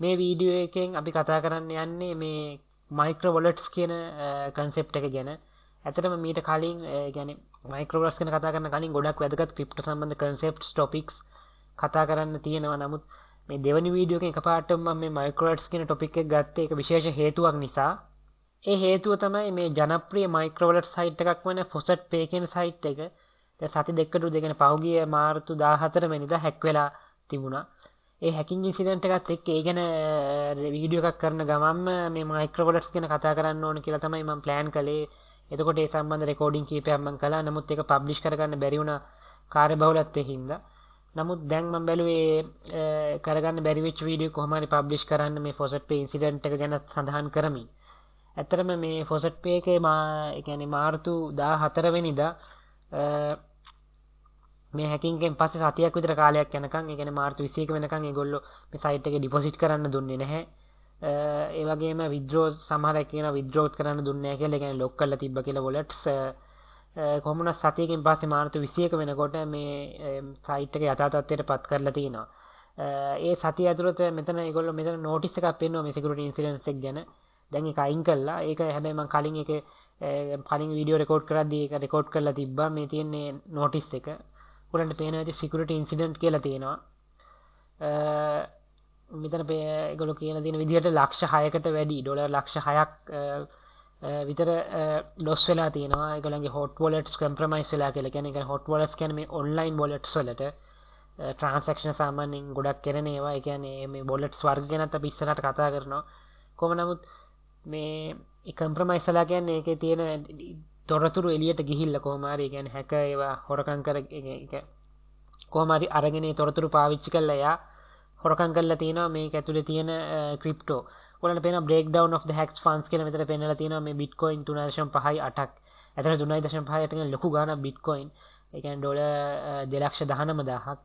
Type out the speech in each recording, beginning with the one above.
මේ වීඩියෝ එකෙන් අපි කතා කරන්න යන්නේ මේ මයික්‍රෝ වොලට්ස් කියන කන්සෙප්ට් එක ගැන. ඇත්තටම මීට කලින් ගැන මයික්‍රෝ වොලට්ස් ගැන කතා කරන්න කලින් ගොඩක් වැදගත් ක්‍රිප්ටෝ සම්බන්ධ කන්සෙප්ට්ස් ටොපික්ස් කතා කරන්න තියෙනවා. නමුත් මේ දෙවනි වීඩියෝ එකෙන් එකපාරටම මම මේ මයික්‍රෝ වොලට්ස් කියන ටොපික් එක ගත්තේ ඒක විශේෂ හේතුවක් නිසා. ඒ හේතුව තමයි මේ ජනප්‍රිය මයික්‍රෝ වොලට් සයිට් එකක් වන ෆොසට් පේ කියන සයිට් එක දැන් සති දෙකකට දෙකන පහුගිය මාර්තු 14 වෙනිදා හැක් වෙලා තිබුණා. ඒ හැකින් ඉන්සිඩන්ට් එකත් එක්ක ඒ ගැන වීඩියෝ එකක් කරන ගමන්ම මේ මයික්‍රෝ වොලට්ස් ගැන කතා කරන්න ඕන කියලා තමයි මම ප්ලෑන් කළේ. එතකොට ඒ සම්බන්ධ රෙකෝඩින් කීපයක් මම කළා. නමුත් ඒක පබ්ලිෂ් කරගන්න බැරි වුණා කාර්යබහුලත්වයෙන් හින්දා. නමුත් දැන් මම බැලුවේ කරගන්න බැරි වෙච්ච වීඩියෝ කොහොම හරි පබ්ලිෂ් කරන්න මේ ෆොසට් පේ ඉන්සිඩන්ට් එක ගැන සඳහන් කරමින්. ඇත්තටම මේ ෆොසට් පේ එකේ ඒ කියන්නේ මාර්තු 14 වෙනිදා මේ හැකින්ගෙන් පස්සේ සතියක් විතර කාලයක් යනකම් ඒ කියන්නේ මාර්තු 21 වෙනකම් ඒගොල්ලෝ මේ සයිට් එකේ ඩිපොසිට් කරන්න දුන්නේ නැහැ. ඒ වගේම විත්ඩ්‍රෝ සමහර අය කියනවා විත්ඩ්‍රෝත් කරන්න දුන්නේ නැහැ කියලා. ඒ කියන්නේ ලොක් කරලා තිබ්බ කියලා වොලට්ස්. කොහොමුණත් සතියකින් පස්සේ මාර්තු 21 වෙනකොට මේ සයිට් එක යථා තත්ත්වයට පත් කරලා තිනවා. ඒ සතිය ඇතුළත මෙතන ඒගොල්ලෝ මෙතන නෝටිස් එකක් පෙන්වනවා මේ සිකියුරිටි ඉන්සිඩන්ට්ස් එක ගැන. දැන් ඒක අයින් කළා. ඒක හැබැයි මම කලින් වීඩියෝ රෙකෝඩ් කරද්දී ඒක රෙකෝඩ් කරලා තිබ්බා. මේ තියෙන්නේ නෝටිස් එක. උඩට පේනවා ඉතින් සිකියුරිටි ඉන්සිඩන්ට් කියලා තියෙනවා. මෙතන ඒගොල්ලෝ කියන දින විදිහට ලක්ෂ 6කට වැඩි ඩොලර් ලක්ෂ 6ක් විතර ලොස් වෙලා තියෙනවා. ඒගොල්ලන්ගේ හොට් වොලට්ස් කම්ප්‍රොමයිස් වෙලා කියලා. කියන්නේ හොට් වොලට්ස් කියන්නේ මේ ඔන්ලයින් වොලට්ස් වලට ට්‍රාන්සැක්ෂන් සාමාන්‍යයෙන් ගොඩක් කරන ඒවා. ඒ කියන්නේ මේ වොලට්ස් වර්ග ගැනත් අපි ඉස්සරහට කතා කරනවා. කොහොම නමුත් මේ කම්ප්‍රොමයිස් වෙලා කියන්නේ ඒකේ තියෙන තොරතුරු එළියට ගිහිල්ලා කොහොම හරි ඒ කියන්නේ හැක ඒවා හොරකම් කර ඒක කොහොම හරි අරගෙන ඒ තොරතුරු පාවිච්චි කරලා එයා හොරකම් කරලා තියෙනවා මේක ඇතුලේ තියෙන ක්‍රිප්ටෝ. ඔයාලට පේනවා breakdown of the hacked funds කියලා මෙතන පෙන්නලා තියෙනවා මේ bitcoin 3.58ක්. ඇතන 3.58 කියන ලොකු ගාණක් bitcoin. ඒ කියන්නේ ඩොලර් 2,19,000ක්.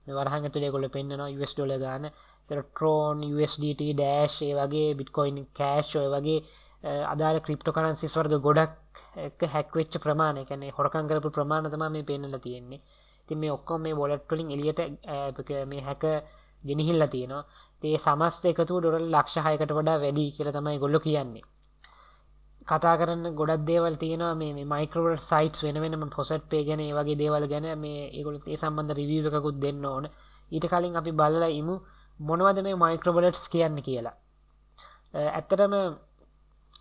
මේ වරහන් ඇතුලේ ඒගොල්ලෝ පෙන්නනවා US ඩොලර් ගාණ. ඒතර Tron USDT Dash ඒ වගේ bitcoin cash ඔය වගේ අදාළ cryptocurrencies වර්ග ගොඩක් එක හැක් වෙච්ච ප්‍රමාණය කියන්නේ හොරකම් කරපු ප්‍රමාණය තමයි මේ පෙන්නලා තියෙන්නේ. ඉතින් මේ ඔක්කොම මේ wallet වලින් එළියට මේ හැක ගෙනහිල්ලා තියෙනවා. ඉතින් ඒ සමස්ත එකතුව ඩොලර් ලක්ෂ 6කට වඩා වැඩි කියලා තමයි ඒගොල්ලෝ කියන්නේ. කතා කරන්න ගොඩක් දේවල් තියෙනවා මේ මයික්‍රෝ වොලට් සයිට්ස් වෙන ෆොසට් පේ ගැන ඒ වගේ දේවල් ගැන මේ ඒගොල්ලෝ ඒ සම්බන්ධ රිවිව් එකකුත් දෙන්න ඕන. ඊට කලින් අපි බලලා ඉමු මොනවද මේ මයික්‍රෝ වොලට්ස් කියන්නේ කියලා. ඇත්තටම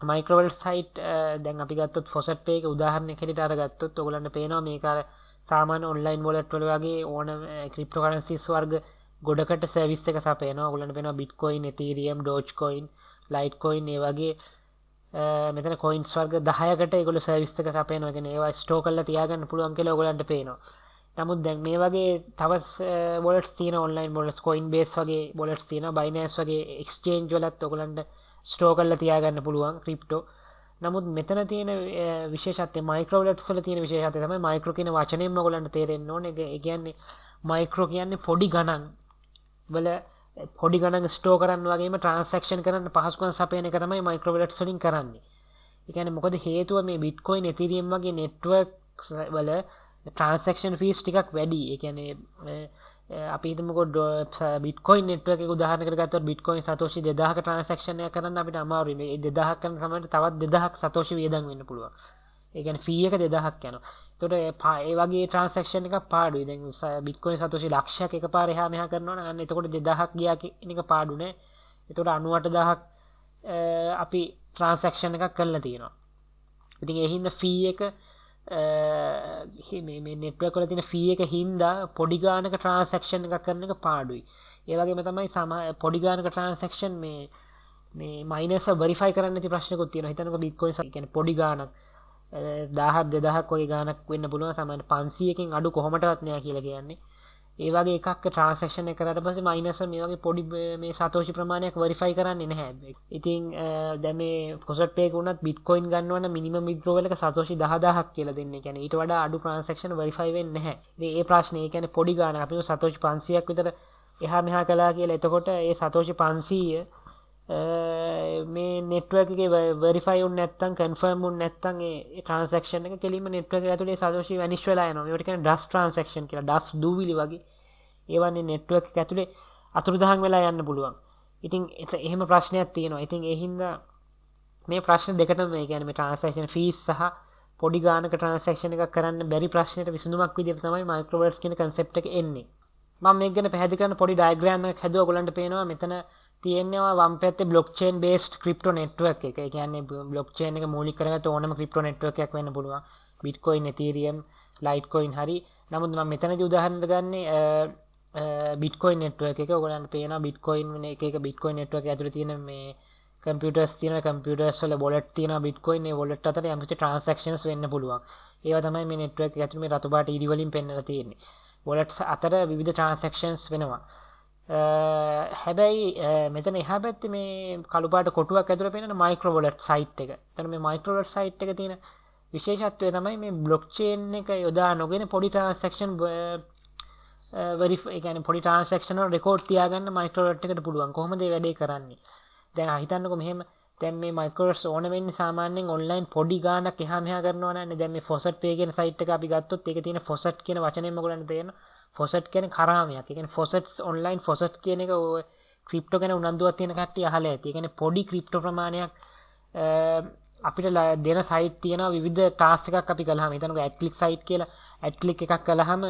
මයික්‍රෝ වොලට් සයිට් දැන් අපි ගත්තොත් ෆොසට් පේ එක උදාහරණයක් හැටියට අරගත්තොත් ඔයගලන්ට පේනවා මේක අර සාමාන්‍ය ඔන්ලයින් වොලට් වල වගේ ඕන ක්‍රිප්ටෝකරන්සිස් වර්ග ගොඩකට සර්විස් එක සපයනවා. ඔයගලන්ට පේනවා Bitcoin, Ethereum, Dogecoin, Litecoin ඒ වගේ මෙතන coins වර්ග 10කට ඒගොල්ලෝ සර්විස් එක සපයනවා. ඒ කියන්නේ ඒවා ස්ටෝර් කරලා තියාගන්න පුළුවන් කියලා ඔයගලන්ට පේනවා. නමුත් දැන් මේ වගේ තවත් වොලට්ස් තියෙන ඔන්ලයින් වොලට්ස් Coinbase වගේ වොලට්ස් තියෙනවා. Binance වගේ එක්ස්චේන්ජ් වලත් ඔයගලන්ට ස්ටෝර් කරලා තියාගන්න පුළුවන් ක්‍රිප්ටෝ. නමුත් මෙතන තියෙන විශේෂත්වය මයික්‍රෝ වොලට්ස් වල තියෙන විශේෂත්වය තමයි මයික්‍රෝ කියන වචනයෙන්ම ඔයගලන්ට තේරෙන්න ඕනේ. ඒ කියන්නේ මයික්‍රෝ කියන්නේ පොඩි ගණන් වල පොඩි ගණන් ස්ටෝර් කරන්න වගේම ට්‍රාන්සැක්ෂන් කරන්න පහසුකම් සපයන එක තමයි මයික්‍රෝ වොලට්ස් වලින් කරන්නේ. ඒ කියන්නේ මොකද හේතුව මේ Bitcoin, Ethereum වගේ නෙට්වර්ක්ස් වල ට්‍රාන්සැක්ෂන් ෆීස් ටිකක් වැඩි. ඒ කියන්නේ අපි හිතමුකෝ Bitcoin network එක උදාහරණයකට ගත්තොත් Bitcoin සතෝෂි 2000ක ට්‍රාන්සැක්ෂන් එකක් කරන්න අපිට අමාරුයි. මේ 2000ක් කරන සමහරවිට තවත් 2000ක් සතෝෂි වියදම් වෙන්න පුළුවන්. ඒ කියන්නේ ෆී එක 2000ක් යනවා. ඒතකොට ඒ වගේ ට්‍රාන්සැක්ෂන් එකක් පාඩුයි. දැන් Bitcoin සතෝෂි ලක්ෂයක් එකපාර එහා මෙහා කරනවා නම් අන්න එතකොට 2000ක් ගියා කියන එක පාඩු නෑ. ඒතකොට 98000ක් අපි ට්‍රාන්සැක්ෂන් එකක් කරලා තියෙනවා. ඉතින් ඒ හින්දා ෆී එක මේ නෙට්වර්ක් වල තියෙන ෆී එක හින්දා පොඩි ගානක ට්‍රාන්සැක්ෂන් එකක් කරන එක පාඩුයි. ඒ වගේම තමයි පොඩි ගානක ට්‍රාන්සැක්ෂන් මේ මයිනස් වෙරිෆයි කරන්න නැති ප්‍රශ්නකුත් තියෙනවා. හිතන්නකෝ Bitcoin කියන්නේ පොඩි ගානක් 1000ක් 2000ක් වගේ ගානක් වෙන්න පුළුවන්. සාමාන්‍ය 500කින් අඩු කොහොමටවත් නෑ කියලා කියන්නේ. ඒ වගේ එකක් ට්‍රාන්සැක්ෂන් එක කරාට පස්සේ මයිනස් මේ වගේ පොඩි මේ සතෝෂි ප්‍රමාණයක් වෙරිෆයි කරන්නේ නැහැ. ඉතින් දැන් මේ ෆොසට් පේ එක උනත් Bitcoin ගන්නවා නම් මිනිමම් විත්ඩ්‍රෝවල් එක සතෝෂි 10000ක් කියලා දෙන්නේ. කියන්නේ ඊට වඩා අඩු ට්‍රාන්සැක්ෂන් වෙරිෆයි වෙන්නේ නැහැ. ඉතින් ඒ ප්‍රශ්නේ කියන්නේ පොඩි ගානක් අපි සතෝෂි 500ක් විතර එහා මෙහා කළා කියලා. එතකොට ඒ සතෝෂි 500 මේ නෙට්වර්ක් එකේ වෙරිෆයි වුනේ නැත්නම් කන්ෆර්ම් වුනේ නැත්නම් ඒ ට්‍රාන්සැක්ෂන් එක කෙලින්ම නෙට්වර්ක් එක ඇතුලේ සතෝෂි වැනිෂ් වෙලා යනවා. මේවට කියන්නේ ඩස් ට්‍රාන්සැක්ෂන් කියලා. ඩස් දූවිලි වගේ ඒවන්නේ නෙට්වර්ක් එක ඇතුලේ අතුරුදහන් වෙලා යන්න පුළුවන්. ඉතින් එහෙම ප්‍රශ්නයක් තියෙනවා. ඉතින් ඒ හින්දා මේ ප්‍රශ්න දෙකටම මේ කියන්නේ මේ ට්‍රාන්සැක්ෂන් ෆීස් සහ පොඩි ගානක ට්‍රාන්සැක්ෂන් එකක් කරන්න බැරි ප්‍රශ්නෙට විසඳුමක් විදිහට තමයි මයික්‍රෝ වොලට්ස් කියන concept එක එන්නේ. මම මේක ගැන පැහැදිලි කරන්න පොඩි ඩයග්‍රෑම් එකක් හැදුවා. ඔයගලන්ට පේනවා මෙතන තියෙනවා වම් පැත්තේ blockchain based crypto network එක. ඒ කියන්නේ blockchain එක මූලික කරගත්ත ඕනම crypto network එකක් වෙන්න පුළුවන්. Bitcoin, Ethereum, Litecoin හරි. නමුත් මම මෙතනදී උදාහරණයක් ගන්නේ Bitcoin network එක. ඔයගලන්ට පේනවා Bitcoin වෙන එක Bitcoin network එක ඇතුලේ තියෙන මේ computers තියෙනවා. computers වල wallet තියෙනවා Bitcoin. ඒ wallet අතර යම්කිසි transactions වෙන්න පුළුවන්. ඒවා තමයි මේ network එක ඇතුලේ මේ රතු පාට ඉරි වලින් පෙන්වලා තියෙන්නේ. wallets අතර විවිධ transactions වෙනවා. හැබැයි මෙතන එහා පැත්තේ මේ කළු පාට කොටුවක් ඇතුලේ පෙනෙන micro wallet site එක. එතන මේ micro wallet site එක තියෙන විශේෂත්වය තමයි මේ blockchain එක යොදා නොගෙන පොඩි transaction verify කියන්නේ පොඩි transaction වල record තියාගන්න micro wallet එකට පුළුවන්. කොහොමද මේ වැඩේ කරන්නේ? දැන් හිතන්නකෝ මෙහෙම දැන් මේ micro wallets ඕන වෙන්නේ සාමාන්‍යයෙන් online පොඩි ගාණක් එහා මෙහා කරනවා නෑනේ. දැන් මේ faucet pay කියන site එක අපි ගත්තොත් ඒකේ තියෙන faucet කියන වචනයෙන් ඔයගොල්ලන්ට තේරෙනවා. faucet කියන්නේ කරාමයක්. ඒ කියන්නේ faucets online faucet කියන එක ඔය ක්‍රිප්ටෝ ගැන උනන්දුවක් තියෙන කට්ටිය අහලා ඇති. ඒ කියන්නේ පොඩි ක්‍රිප්ටෝ ප්‍රමාණයක් අපිට දෙන site තියෙනවා විවිධ task එකක් අපි කළාම. හිතන්නකෝ AdClick site කියලා AdClick එකක් කළාම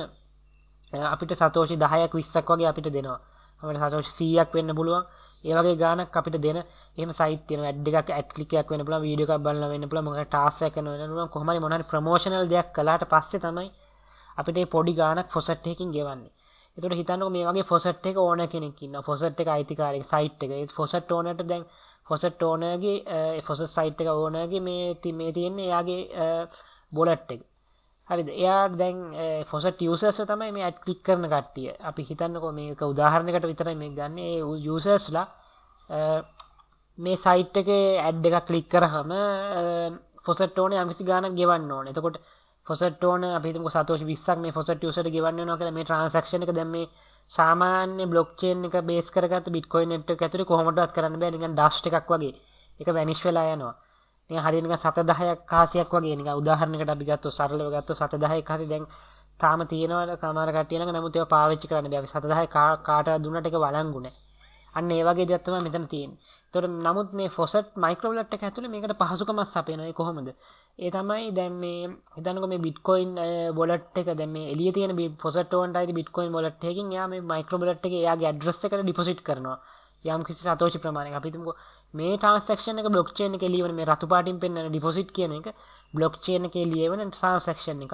අපිට සතෝෂි 10ක් 20ක් වගේ අපිට දෙනවා. අපිට සතෝෂි 100ක් වෙන්න පුළුවන්. ඒ වගේ ගානක් අපිට දෙන එහෙම site තියෙනවා. ad එකක් AdClick එකක් වෙන්න පුළුවන්, වීඩියෝ එකක් බලලා වෙන්න පුළුවන්, මොකක්ද task එකක් කරන වෙන්න පුළුවන්. කොහොම හරි මොන හරි promotional දෙයක් කළාට පස්සේ තමයි අපිට මේ පොඩි ගානක් faucet එකකින් ගෙවන්නේ. ඒතකොට හිතන්නකෝ මේ වගේ faucet එක ඕන කෙනෙක් ඉන්නවා. faucet එක අයිතිකාරයෙක් site එක. ඒ faucet owner ට දැන් faucet ownerගේ faucet site එක ownerගේ මේ තියෙන්නේ එයාගේ wallet එක. හරිද? එයා දැන් faucet users තමයි මේ ad click කරන කට්ටිය. අපි හිතන්නකෝ මේක උදාහරණයකට විතරයි මේක ගන්න. ඒ usersලා මේ site එකේ ad එකක් click කරාම faucet owner යම්කිසි ගාණක් ගෙවන්න ඕනේ. එතකොට faucet owner අපි හිතමුකෝ සතෝෂි 20ක් මේ faucet user ට ගෙවන්න වෙනවා කියලා. මේ transaction එක දැන් මේ සාමාන්‍ය blockchain එක base කරගත්ත bitcoin network ඇතුලේ කොහොමදවත් කරන්න බෑ. නිකන් dust එකක් වගේ. ඒක vanish වෙලා යනවා. නිකන් හරියට නිකන් 7-10ක් කාසියක් වගේ. නිකන් උදාහරණයකට අපි ගත්තොත් සරලව ගත්තොත් 7-10ක් හරි දැන් තාම තියෙනවා සමහර කට්ටිය ළඟ. නමුත් ඒවා පාවිච්චි කරන්න බෑ. 7-10 කාටවත් දුන්නට ඒක වළංගු නෑ. අන්න ඒ වගේ දෙයක් තමයි මෙතන තියෙන්නේ. ඒතකොට නමුත් මේ faucet micro wallet එක ඇතුලේ මේකට පහසුකමක් සපයනවා. ඒ කොහොමද? ඒ තමයි දැන් මේ හිතන්නකෝ මේ bitcoin wallet එක දැන් මේ එළියේ තියෙන faucet ownerට අයිති bitcoin wallet එකකින් එයා මේ micro wallet එකේ එයාගේ address එකට deposit කරනවා. යම් කිසි සතෝෂි ප්‍රමාණයක්. අපි හිතමුකෝ මේ transaction එක blockchain එකේ ලියවන මේ රතු පාටින් පෙන්වන deposit කියන එක blockchain එකේ ලියවන transaction එකක්.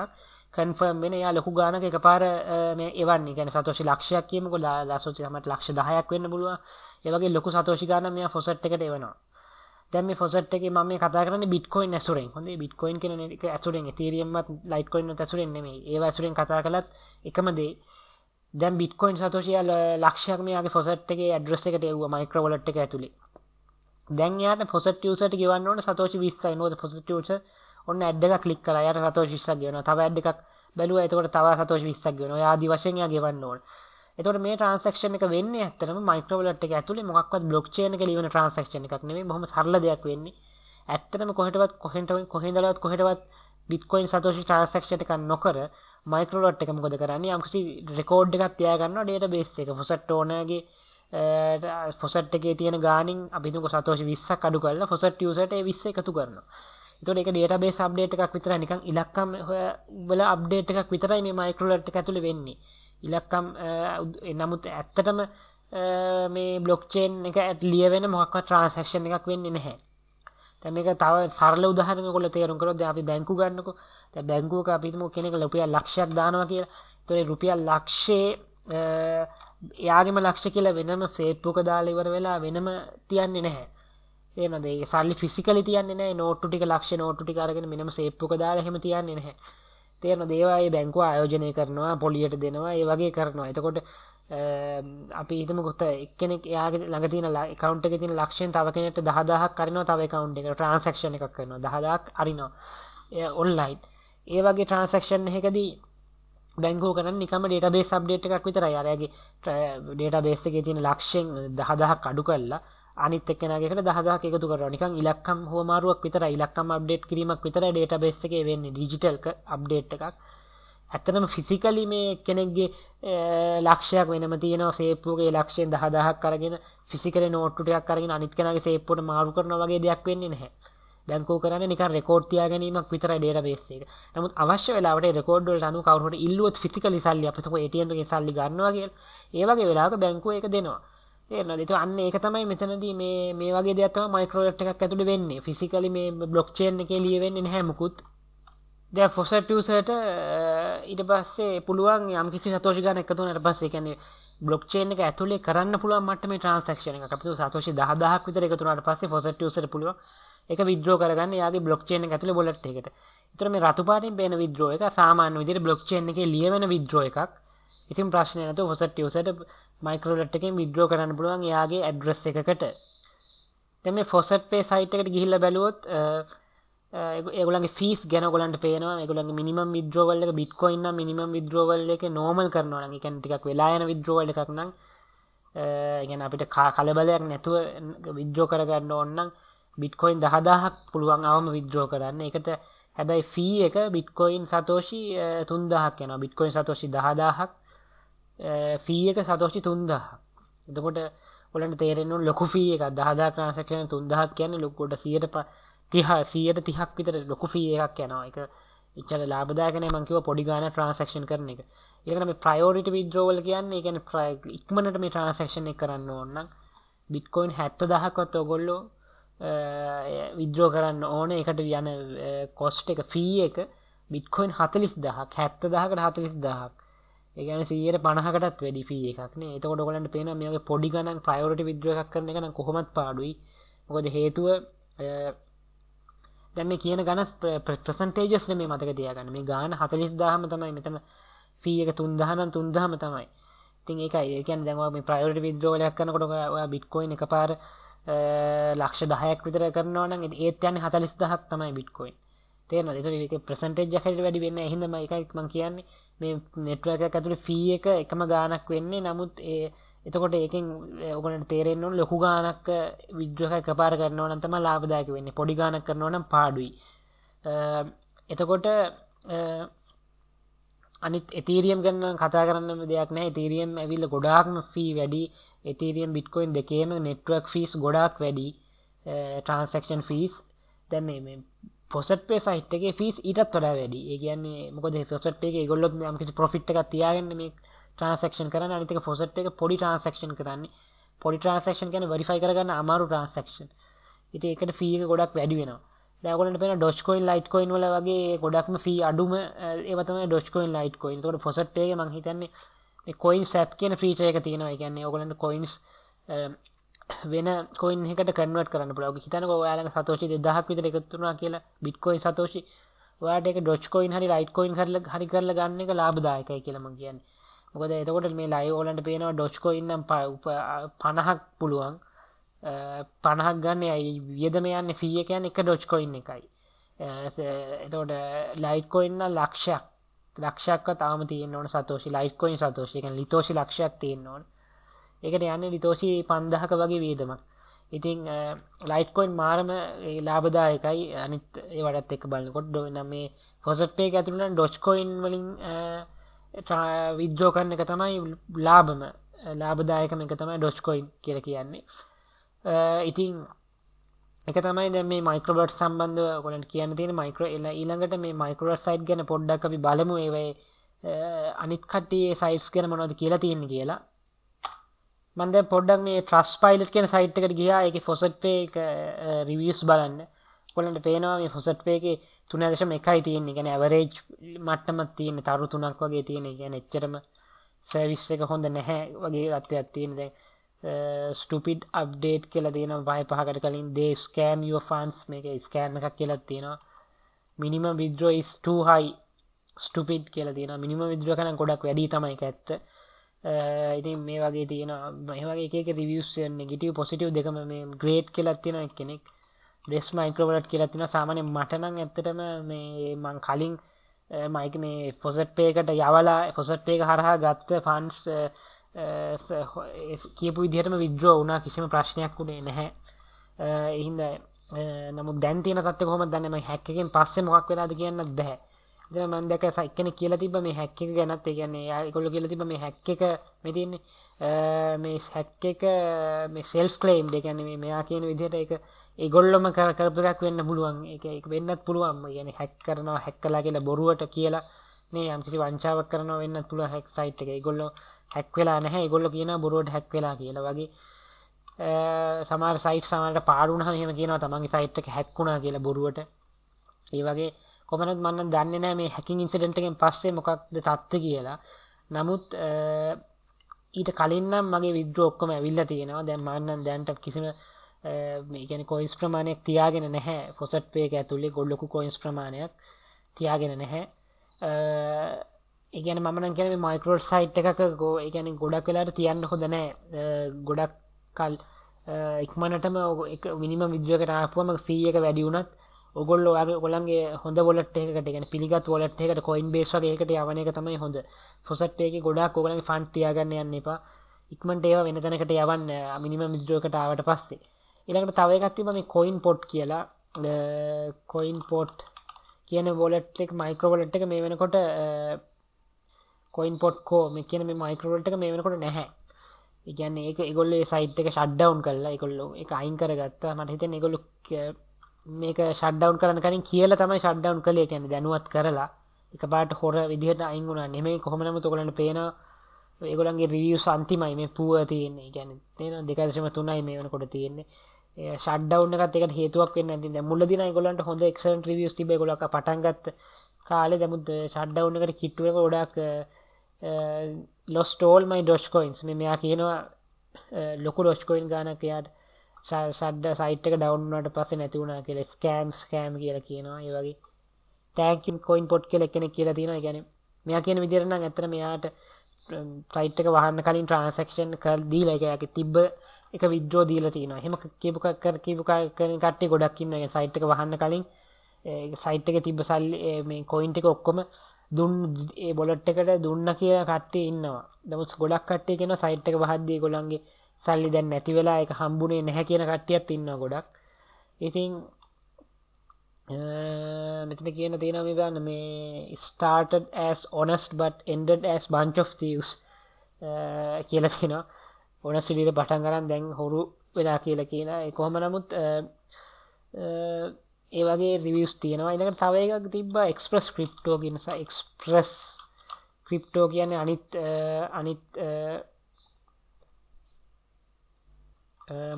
confirm වෙන එයා ලොකු ගාණක එකපාර මේ එවන්නේ. කියන්නේ සතෝෂි ලක්ෂයක් කියමුකෝ. සතෝෂි තමයි ලක්ෂ 10ක් වෙන්න පුළුවන්. ඒ වගේ ලොකු සතෝෂි ගාණක් මෙයා faucet එකට එවනවා. දැන් මේ faucet එකේ මම මේ කතා කරන්නේ bitcoin ඇසුරෙන්. හොඳේ bitcoin කියන එක ඇසුරෙන් ethereum වත් litecoin වත් ඇසුරෙන් නෙමෙයි. ඒව ඇසුරෙන් කතා කළත් එකම දේ. දැන් bitcoin සතෝෂි ලක්ෂයක් මෙයාගේ faucet එකේ address එකට එවුවා micro wallet එක ඇතුලේ. දැන් එයාට faucet user ට ගෙවන්න ඕනේ සතෝෂි 20යි. නෝද faucet user ඔන්න ad එකක් ක්ලික් කළා. එයාට සතෝෂි 20ක් ගෙවනවා. තව ad එකක් බැලුවා. එතකොට තව සතෝෂි 20ක් ගෙවනවා. ඔය ආදි වශයෙන් එයා ගෙවන්න ඕනේ. එතකොට මේ transaction එක වෙන්නේ ඇත්තටම micro wallet එක ඇතුලේ මොකක්වත් blockchain එකේ ලියවන transaction එකක් නෙමෙයි. බොහොම සරල දෙයක් වෙන්නේ. ඇත්තටම කොහෙන්ටවත් bitcoin satoshi transaction එකක් නොකර micro wallet එක මොකද කරන්නේ? යම්කිසි record එකක් තියා ගන්නවා database එක. faucet ownerගේ faucet එකේ තියෙන ගාණින් අපි හිතමු satoshi 20ක් අඩු කරලා faucet user ට ඒ 20 එකතු කරනවා. එතකොට ඒක database update එකක් විතරයි. නිකන් ඉලක්කම් වල update එකක් විතරයි මේ micro wallet එක ඇතුලේ වෙන්නේ. ඉලක්කම් නමුත් ඇත්තටම මේ blockchain එක ලියවෙන මොකක්වත් transaction එකක් වෙන්නේ නැහැ. දැන් මේක තව සරල උදාහරණයක් ඔයගොල්ලෝ තේරුම් කරොත් දැන් අපි බැංකුව ගන්නකො. දැන් බැංකුවක අපි හිතමු කෙනෙක් රුපියල් ලක්ෂයක් දානවා කියලා. ඒතකොට ඒ රුපියල් ලක්ෂේ එයාගේම ලක්ෂ කියලා වෙනම සේප්පුවක දාලා ඉවර වෙලා වෙනම තියන්නේ නැහැ. තේරෙනවද? ඒ සල්ලි ෆිසිකලි තියන්නේ නැහැ. නෝට්ටු ටික ලක්ෂ නෝට්ටු ටික අරගෙන වෙනම සේප්පුවක දාලා එහෙම තියන්නේ නැහැ. තේරෙනවද? ඒවා ඒ බැංකුව ආයෝජනය කරනවා, පොලියට දෙනවා, ඒ වගේ කරනවා. එතකොට අපි හිතමුකෝ එක්කෙනෙක් එයාගේ ළඟ තියෙන account එකේ තියෙන ලක්ෂයෙන් තව කෙනෙක්ට 10000ක් අරිනවා තව account එකකට transaction එකක් කරනවා 10000ක් අරිනවා online. ඒ වගේ transaction එකකදී බැංකුව කරන්නේ නිකම්ම database update එකක් විතරයි. අරයාගේ database එකේ තියෙන ලක්ෂයෙන් 10000ක් අඩු කරලා අනිත් එක්කෙනාගේ එකට 10000ක් එකතු කරනවා. නිකන් ඉලක්කම් හුවමාරුවක් විතරයි. ඉලක්කම් අප්ඩේට් කිරීමක් විතරයි database එකේ වෙන්නේ. digital update එකක්. ඇත්තටම ෆිසිකලි මේ කෙනෙක්ගේ ලක්ෂයක් වෙනම තියෙනවා සේප්පුවගේ ලක්ෂයෙන් 10000ක් අරගෙන ෆිසිකලි නෝට්ටු ටිකක් අරගෙන අනිත් කෙනාගේ සේප්පුවට මාරු කරනවා වගේ දෙයක් වෙන්නේ නැහැ. බැංකුව කරන්නේ නිකන් රෙකෝඩ් තියා ගැනීමක් විතරයි ඩේටාබේස් එක. නමුත් අවශ්‍ය වෙලාවට ඒ රෙකෝඩ් වලට අනුව කවුරු හරි ඉල්ලුවොත් ෆිසිකලි සල්ලි අපිට ATM එකේ සල්ලි ගන්නවා කියලා. ඒ වගේ වෙලාවක බැංකුව ඒක දෙනවා. තේරෙනවද? ඒක අන්න ඒක තමයි මෙතනදී මේ වගේ දෙයක් තමයි මයික්‍රෝලෙට් එකක් ඇතුලේ වෙන්නේ. ෆිසිකලි මේ බ්ලොක් චේන් එකේ ලියවෙන්නේ නැහැ මුකුත්. දැන් ෆොසට් යූසර්ට ඊට පස්සේ පුළුවන් යම් කිසි සතෝෂි ගන්න එකතු වුණාට පස්සේ කියන්නේ බ්ලොක් චේන් එක ඇතුලේ කරන්න පුළුවන් මට්ටමේ ට්‍රාන්සැක්ෂන් එකක්. අපිට සතෝෂි 10000ක් විතර එකතු වුණාට පස්සේ ෆොසට් යූසර්ට පුළුවන් ඒක විත්ඩ්‍රෝ කරගන්න යාගේ බ්ලොක් චේන් එක ඇතුලේ වොලට් එකට. ඒතර මේ රතු පාටින් පේන විත්ඩ්‍රෝ එක සාමාන්‍ය විදිහට බ්ලොක් චේන් එකේ ලියවෙන විත්ඩ්‍රෝ එකක්. ඉතින් ප්‍රශ්නේ නැතුව ෆොසට් යූසර්ට මයික්‍රෝලෙට් එකෙන් විත්ඩ්‍රෝ කරන්න පුළුවන් එයාගේ ඇඩ්‍රස් එකකට. දැන් මේ ෆොසට් පේ සයිට් එකට ගිහිල්ලා බැලුවොත් ඒගොල්ලන්ගේ ෆීස් ගැන ඔයගොල්ලන්ට පේනවා. ඒගොල්ලන්ගේ මිනිමම් විත්ඩ්‍රෝවල් එක බිට්කොයින් නම් මිනිමම් විත්ඩ්‍රෝවල් එක නෝමල් කරනවා නම් ඒ කියන්නේ ටිකක් වෙලා යන විත්ඩ්‍රෝවල් එකක් නම් ඒ කියන්නේ අපිට කලබලයක් නැතුව විත්ඩ්‍රෝ කරගන්න ඕන නම් බිට්කොයින් 10000ක් පුළුවන් අවම විත්ඩ්‍රෝ කරන්න. ඒකට හැබැයි ෆී එක බිට්කොයින් සතෝෂි 3000ක් යනවා. බිට්කොයින් සතෝෂි 10000ක් ෆී එක සතෝෂි 3000ක්. එතකොට ඔයගොල්ලන්ට තේරෙන්න ඕන ලොකු ෆී එකක් 10000 ට්‍රාන්සැක්ෂන් 3000ක් කියන්නේ ලොකුට 130ක් විතර ලොකු ෆී එකක් යනවා. ඒක එච්චර ලාභදායක නෑ. මම කිව්වා පොඩි ගාණක් ට්‍රාන්සැක්ෂන් කරන එක. ඊළඟට මේ ප්‍රයොරිටි විත්ඩ්‍රෝවල් කියන්නේ ඒ කියන්නේ ඉක්මනට මේ ට්‍රාන්සැක්ෂන් එක කරන්න ඕන නම් බිට්කොයින් 70000ක්වත් ඔයගොල්ලෝ විත්ඩ්‍රෝ කරන්න ඕන. ඒකට යන කොස්ට් එක ෆී එක බිට්කොයින් 40000ක් 70000කට 40000ක්. ඒ කියන්නේ 150කටත් වැඩි ෆී එකක් නේ. එතකොට ඔයගොල්ලන්ට පේනවා මේ වගේ පොඩි ගණන් ප්‍රයොරිටි විත්ඩ්‍රෝ එකක් කරන එක නම් කොහොමත් පාඩුයි. මොකද හේතුව දැන් මේ කියන ගණන් ප්‍රසන්ටේජස් නෙමෙයි මතක තියාගන්න. මේ ගාන 40000ම තමයි මෙතන ෆී එක 3000 නම් 3000ම තමයි. ඉතින් ඒකයි. ඒ කියන්නේ දැන් ඔයා මේ ප්‍රයොරිටි විත්ඩ්‍රෝවල් එකක් කරනකොට ඔයා බිට්කොයින් එකපාර ලක්ෂ 10ක් විතර කරනවා නම් ඒත් යන්නේ 40000ක් තමයි බිට්කොයින්. තේරෙනවද? ඒක ප්‍රසන්ටේජ් එකකට වැඩි වෙන්නේ නැහැ. එහෙනම් ඒකයි මම කියන්නේ මේ නෙට්වර්ක් එක ඇතුලේ ෆී එක එකම ගාණක් වෙන්නේ. නමුත් එතකොට ඒකෙන් ඔයගොල්ලන්ට තේරෙන්න ඕන ලොකු ගාණක් විත්ඩ්‍රෝ එකක් එකපාර කරනවා නම් තමයි ලාභදායක වෙන්නේ. පොඩි ගාණක් කරනවා නම් පාඩුයි. එතකොට අනිත් එතීරියම් ගැන කතා කරන්න දෙයක් නැහැ. එතීරියම් ඇවිල්ලා ගොඩාක්ම ෆී වැඩි. එතීරියම් බිට්කොයින් දෙකේම නෙට්වර්ක් ෆීස් ගොඩාක් වැඩි. ට්‍රාන්සැක්ෂන් ෆීස් දැන් මේ ෆොසට් පේ සයිට් එකේ ෆීස් ඊටත් වඩා වැඩි. ඒ කියන්නේ මොකද ෆොසට් පේ එකේ ඒගොල්ලෝ යම් කිසි ප්‍රොෆිට් එකක් තියාගෙන මේ ට්‍රාන්සැක්ෂන් කරන්නේ. අනිත් එක ෆොසට් එක පොඩි ට්‍රාන්සැක්ෂන් කරන්නේ. පොඩි ට්‍රාන්සැක්ෂන් කියන්නේ වෙරිෆයි කරගන්න අමාරු ට්‍රාන්සැක්ෂන්. ඉතින් ඒකට ෆී එක ගොඩක් වැඩි වෙනවා. දැන් ඔයගොල්ලන්ට පේන ඩොජ්කොයින් ලයිට්කොයින් වල වගේ ගොඩක්ම ෆී අඩුම ඒවා තමයි ඩොජ්කොයින් ලයිට්කොයින්. ඒකට ෆොසට් පේ එකේ මම හිතන්නේ මේ කොයින් සැප් කියන ෆීචර් එක තියෙනවා. ඒ කියන්නේ ඔයගොල්ලන්ට කොයින්ස් වෙන කොයින් එකකට කන්වර්ට් කරන්න පුළුවන්. ඔය හිතන්නකෝ ඔයාලගේ සතෝෂි 2000ක් විතර එකතු වුණා කියලා බිට්කොයින් සතෝෂි. ඔයාලට ඒක ඩොජ්කොයින් හරි ලයිට්කොයින් හරි කරලා ගන්න එක ලාභදායකයි කියලා මම කියන්නේ. මොකද එතකොට මේ ලයිව් ඔයගොල්ලන්ට පේනවා ඩොජ්කොයින් නම් 50ක් පුළුවන්. 50ක් ගන්න වියදම යන්නේ ෆී එක යන්නේ එක ඩොජ්කොයින් එකයි. එතකොට ලයිට්කොයින් නම් ලක්ෂයක්වත් තාම තියෙන්න ඕන සතෝෂි ලයිට්කොයින් සතෝෂි. ඒ කියන්නේ ලිතෝෂි ලක්ෂයක් තියෙන්න ඕන. ඒකට යන්නේ ලිතෝෂි 5000ක වගේ වියදමක්. ඉතින් ලයිට්කොයින් මාරම ලාභදායකයි අනිත් ඒවටත් එක්ක බලනකොට. නම් මේ ෆොසට් පේ එක ඇතුළේ නම් ඩොජ්කොයින් වලින් විත්ඩ්‍රෝ කරන එක තමයි ලාභදායකම එක තමයි ඩොජ්කොයින් කියලා කියන්නේ. ඉතින් එක තමයි දැන් මේ මයික්‍රෝබට් සම්බන්ධව ඔයගොල්ලන්ට කියන්න තියෙන ඊළඟට මේ මයික්‍රෝබට් සයිට් ගැන පොඩ්ඩක් අපි බලමු. ඒවේ අනිත් කට්ටියේ සයිට්ස් ගැන මොනවද කියලා තියෙන්නේ කියලා. මම දැන් පොඩ්ඩක් මේ Trustpilot කියන සයිට් එකට ගියා. ඒකේ ෆොසට් පේ එක රිවිව්ස් බලන්න. ඔයගොල්ලන්ට පේනවා මේ ෆොසට් පේ එකේ 3.1යි තියෙන්නේ. කියන්නේ ඇවරේජ් මට්ටමක් තියෙන්නේ. තරු 3ක් වගේ තියෙන්නේ. කියන්නේ එච්චරම සර්විස් එක හොඳ නැහැ වගේ තත්ත්වයක් තියෙන්නේ. දැන් stupid update කියලා තියෙනවා 5කට කලින් they scam your funds මේක ස්කෑම් එකක් කියලා තියෙනවා. minimum withdraw is too high stupid කියලා තියෙනවා. minimum withdraw කරන ගොඩක් වැඩි තමයි ඒක ඇත්ත. ඉතින් මේ වගේ තියෙනවා. මේ වගේ එක එක රිවිව්ස් නෙගටිව් පොසිටිව් දෙකම මේ ග්‍රේට් කියලා තියෙනවා එක්කෙනෙක්. බෙස්ට් මයික්‍රෝවලට් කියලා තියෙනවා. සාමාන්‍යයෙන් මට නම් ඇත්තටම මේ මං කලින් මේ ෆොසට් පේ එකට යවලා ෆොසට් පේ එක හරහා ගත්ත ෆන්ඩ්ස් කියපු විදිහටම විත්ඩ්‍රෝ වුණා. කිසිම ප්‍රශ්නයක් උනේ නැහැ. ඒ හින්දා නමුත් දැන් තියෙන තත්ත්වය කොහොමද දන්නේ? මම හැක් එකෙන් පස්සේ මොකක් වෙලාද කියන්නත් බැහැ. ඉතින් මම දැක්ක එක්කෙනෙක් කියලා තිබ්බා මේ හැක් එක ගැනත්. ඒ කියන්නේ ඒගොල්ලෝ කියලා තිබ්බා මේ හැක් එක මේ තියෙන්නේ මේ හැක් එක මේ සෙල්ෆ් ක්ලේම්ඩ්. ඒ කියන්නේ මේ මෙයා කියන විදිහට ඒක ඒගොල්ලොම කරපු එකක් වෙන්න පුළුවන්. ඒක වෙන්නත් පුළුවන්. ඒ කියන්නේ හැක් කරනවා හැක් කළා කියලා බොරුවට කියලා නේ යම්කිසි වංචාවක් කරනවා වෙන්නත් පුළුවන් හැක් සයිට් එක. ඒගොල්ලෝ හැක් වෙලා නැහැ. ඒගොල්ලෝ කියනවා බොරුවට හැක් වෙලා කියලා වගේ. සමහර සයිට් සමහරට පාඩු වුණාම එහෙම කියනවා තමන්ගේ සයිට් එක හැක් වුණා කියලා බොරුවට. ඒ වගේ කොහොමද මම නම් දන්නේ නැහැ මේ හැකින් ඉන්සිඩන්ට් එකෙන් පස්සේ මොකක්ද තත්ත්වය කියලා. නමුත් ඊට කලින් නම් මගේ විද්‍රෝ ඔක්කොම ඇවිල්ලා තියෙනවා. දැන් මම නම් දැන්ට කිසිම මේ කියන්නේ කොයින්ස් ප්‍රමාණයක් තියාගෙන නැහැ. ෆොසට් පේ එක ඇතුලේ ලොකු කොයින්ස් ප්‍රමාණයක් තියාගෙන නැහැ. ඒ කියන්නේ මම නම් කියන්නේ මේ මයික්‍රෝ සයිට් එකක ඒ කියන්නේ ගොඩක් වෙලාවට තියන්න හොඳ නැහැ. ගොඩක් කල් ඉක්මනටම එක මිනිමම් විද්‍රෝ එකට ආපුවම ෆී එක වැඩි වුණත් ඔගොල්ලෝ ඔයගොල්ලන්ගේ හොඳ වොලට් එකකට يعني පිළිගත් වොලට් එකකට Coinbase වගේ එකකට යවන එක තමයි හොඳ. ෆොසට් පේ එකේ ගොඩාක් ඔයගොල්ලන්ගේ ෆන්ඩ් තියාගන්න යන්න එපා. ඉක්මනට ඒවා වෙන තැනකට යවන්න මිනිමම් විද්‍රෝ එකට ආවට පස්සේ. ඊළඟට තව එකක් තිබ්බා මේ coin pot කියලා. coin pot කියන වොලට් එක මයික්‍රෝ වොලට් එක මේ වෙනකොට coin pot co මේ කියන මේ මයික්‍රෝ වොලට් එක මේ වෙනකොට නැහැ. ඒ කියන්නේ ඒක ඒගොල්ලෝ ඒ සයිට් එක ෂට් ඩවුන් කළා. ඒගොල්ලෝ ඒක අයින් කරගත්තා. මට හිතෙන්නේ ඒගොල්ලෝ මේක ෂට් ඩවුන් කරන්න කලින් කියලා තමයි ෂට් ඩවුන් කළේ. කියන්නේ දැනුවත් කරලා එකපාරට හොර විදිහට අයින් වුණා නෙමෙයි. කොහොම නමුත් ඔයගොල්ලන්ට පේනවා ඒගොල්ලන්ගේ රිවිව්ස් අන්තිමයි මේ පුව තියෙන්නේ. ඒ කියන්නේ තේරෙනවද 2.3යි මේ වෙනකොට තියෙන්නේ. ඒ ෂට් ඩවුන් එකත් ඒකට හේතුවක් වෙන්න ඇති. දැන් මුලදී නම් ඒගොල්ලන්ට හොඳ එක්සලන්ට් රිවිව්ස් තිබ්බා. ඒගොල්ලෝ අක පටන් ගත්ත කාලේ දැමුත් ෂට් ඩවුන් එකට කිට්ටු එක ගොඩක් lost all my dogecoins. මේ මෙයා කියනවා ලොකු dogecoin ගානක් එයාට සයිට් එක ඩවුන් වුණාට පස්සේ නැති වුණා කියලා ස්කෑම් කියලා කියනවා. ඒ වගේ thank you coin pot කියලා කෙනෙක් කියලා තියෙනවා. ඒ කියන්නේ මෙයා කියන විදිහට නම් ඇත්තට මෙයාට සයිට් එක වහන්න කලින් ට්‍රාන්සැක්ෂන් දීලා ඒක තිබ්බ එක විත්ඩ්‍රෝ දීලා තියෙනවා. එහෙම කියපු කට්ටිය ගොඩක් ඉන්නවා. ඒ සයිට් එක වහන්න කලින් සයිට් එකේ තිබ්බ සල්ලි මේ කොයින් ටික ඔක්කොම ඒ බොලට් එකට දුන්න කියලා කට්ටිය ඉන්නවා. නමුත් ගොඩක් කට්ටිය කියනවා සයිට් එක වහද්දී ඒගොල්ලන්ගේ සල්ලි දැන් නැති වෙලා ඒක හම්බුනේ නැහැ කියන කට්ටියත් ඉන්නවා ගොඩක්. ඉතින් මෙතන කියන තියෙනවා මේ බලන්න මේ started as honest but ended as bunch of thieves කියලා කියනවා. honest විදිහට පටන් ගන්න දැන් හොරු වෙලා කියලා කියනවා. ඒ කොහොම නමුත් ඒ වගේ රිවිව්ස් තියෙනවා. ඊළඟට තව එකක් තිබ්බා එක්ස්ප්‍රස් ක්‍රිප්ටෝ කියන එක්ස්ප්‍රස් ක්‍රිප්ටෝ කියන්නේ අනිත්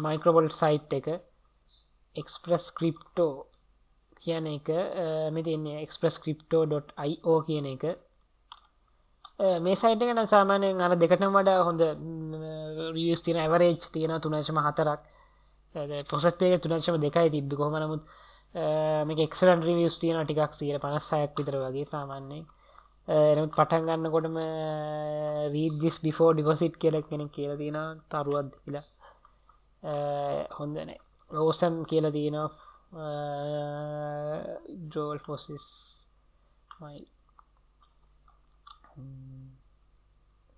මයික්‍රෝවොල්ට් සයිට් එක. එක්ස්ප්‍රස් ක්‍රිප්ටෝ කියන එක මේ තියෙන්නේ expresscrypto.io කියන එක. මේ සයිට් එක නම් සාමාන්‍යයෙන් අර දෙකටම වඩා හොඳ රිවිව්ස් තියෙන ඇවරේජ් තියෙනවා 3.4ක්. ප්‍රොසෙස් පේ එක 3.2යි තිබ්බේ. කොහොම නමුත් මේක එක්සලන්ට් රිවිව්ස් තියෙනවා ටිකක් 56ක් විතර වගේ සාමාන්‍යයෙන්. නමුත් පටන් ගන්නකොටම read this before deposit කියලා කෙනෙක් කියලා තියෙනවා. තරුවක් කියලා. හොඳ නැහැ. awesome කියලා තියෙනවා. Joel Fossis my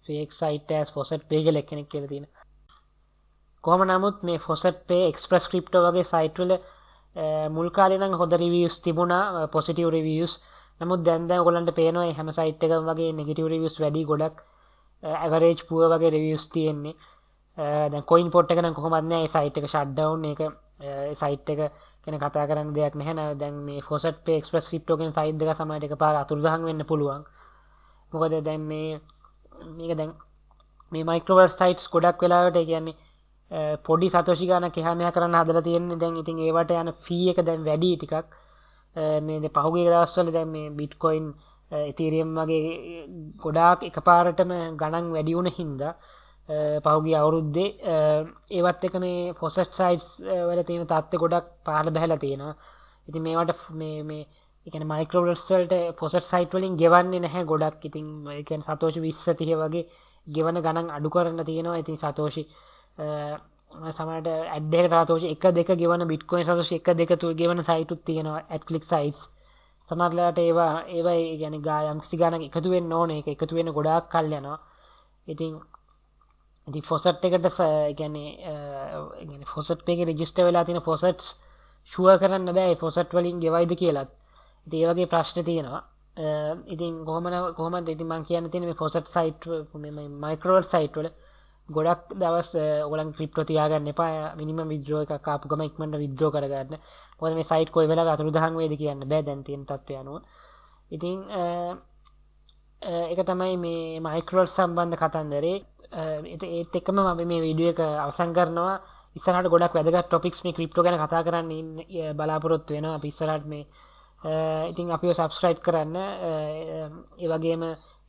fake site as Faucet pay කියලා කෙනෙක් කියලා තියෙනවා. කොහොම නමුත් මේ Faucet pay express crypto වගේ site වල මුල් කාලේ නම් හොඳ reviews තිබුණා, positive reviews. නමුත් දැන් ඔයගොල්ලන්ට පේනවා මේ හැම site එකම වගේ negative reviews වැඩි ගොඩක් average poor වගේ reviews තියෙන්නේ. දැන් coin pot එක නම් කොහොමද නෑ, ඒ site එක shut down. ඒක site එක කියන කතා කරන්න දෙයක් නැහැ නේද. දැන් මේ Faucet Pay Express Crypto කියන සයිට් එක සමහරට එකපාර අතුරුදහන් වෙන්න පුළුවන්. මොකද දැන් මේක දැන් මේ මයික්‍රෝවර්ට් සයිට්ස් ගොඩක් වෙලාවට ඒ කියන්නේ පොඩි සතෝෂි ගානක් එහා මෙහා කරන්න හදලා තියෙන්නේ. දැන් ඉතින් ඒවට යන ෆී එක දැන් වැඩි ටිකක්. මේ පහුගිය දවස්වල දැන් මේ Bitcoin Ethereum වගේ ගොඩාක් එකපාරටම ගණන් වැඩි වුණ හින්දා පහුගිය අවුරුද්දේ ඒවත් එක මේ Faucet sites වල තියෙන තත්ත්ව ගොඩක් පහළ බහැලා තියෙනවා. ඉතින් මේවට මේ ඒ කියන්නේ මයික්‍රෝවර්ට්ස් වලට Faucet site වලින් ගෙවන්නේ නැහැ ගොඩක්. ඉතින් ඒ කියන්නේ සතෝෂි 20 30 වගේ ගෙවන ගණන් අඩු කරන්න තියෙනවා. ඉතින් සතෝෂි සමහරට ඇඩ් එකකට සතෝෂි 1 2 ගෙවන Bitcoin සතෝෂි 1 2 3 ගෙවන site උත් තියෙනවා, ad click sites. සමහරලාට ඒවා ඒ කියන්නේ ගායම් කිසි ගණන් එකතු වෙන්න ඕනේ. ඒක එකතු වෙන්න ගොඩාක් කල් යනවා. ඉතින් Faucet එකට කියන්නේ Faucet Pay එකේ රෙජිස්ටර් වෙලා තියෙන Faucets ෂුවර් කරන්න බෑ ඒ Faucet වලින් ගෙවයිද කියලාත්. ඉතින් ඒ වගේ ප්‍රශ්න තියෙනවා. ඉතින් කොහොමද ඉතින් මං කියන්න තියෙන මේ පොසට් සයිට් මේ මයික්‍රෝවර්ට් සයිට් වල ගොඩක් දවස් ඔයගලන් ක්‍රිප්ටෝ තියාගන්න එපා මිනිමම් විත්ඩ්‍රෝ එකක් ආපු ගම ඉක්මනට විත්ඩ්‍රෝ කරගන්න මොකද මේ සයිට් කොයි වෙලාවෙ අතුරුදහන් වේද කියන්න බෑ දැන් තියෙන තත්ත්වය අනුව ඉතින් ඒක තමයි මේ මයික්‍රෝවර්ට් සම්බන්ධ කතන්දරේ ඒත් එක්කම මම මේ වීඩියෝ එක අවසන් කරනවා ඉස්සරහට ගොඩක් වැදගත් ටොපික්ස් මේ ක්‍රිප්ටෝ ගැන කතා කරන්න බලාපොරොත්තු වෙනවා අපි ඉස්සරහට මේ ඉතින් අපිව සබස්ක්‍රයිබ් කරන්න ඒ වගේම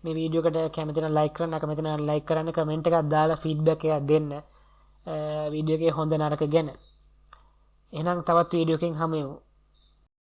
මේ වීඩියෝ එකට කැමති නම් ලයික් කරන්න අකමැති නම් ලයික් කරන්න කමෙන්ට් එකක් දාලා ෆීඩ්බැක් එකක් දෙන්න වීඩියෝ එකේ හොඳ නරක ගැන එහෙනම් තවත් වීඩියෝ එකකින් හමු වෙමු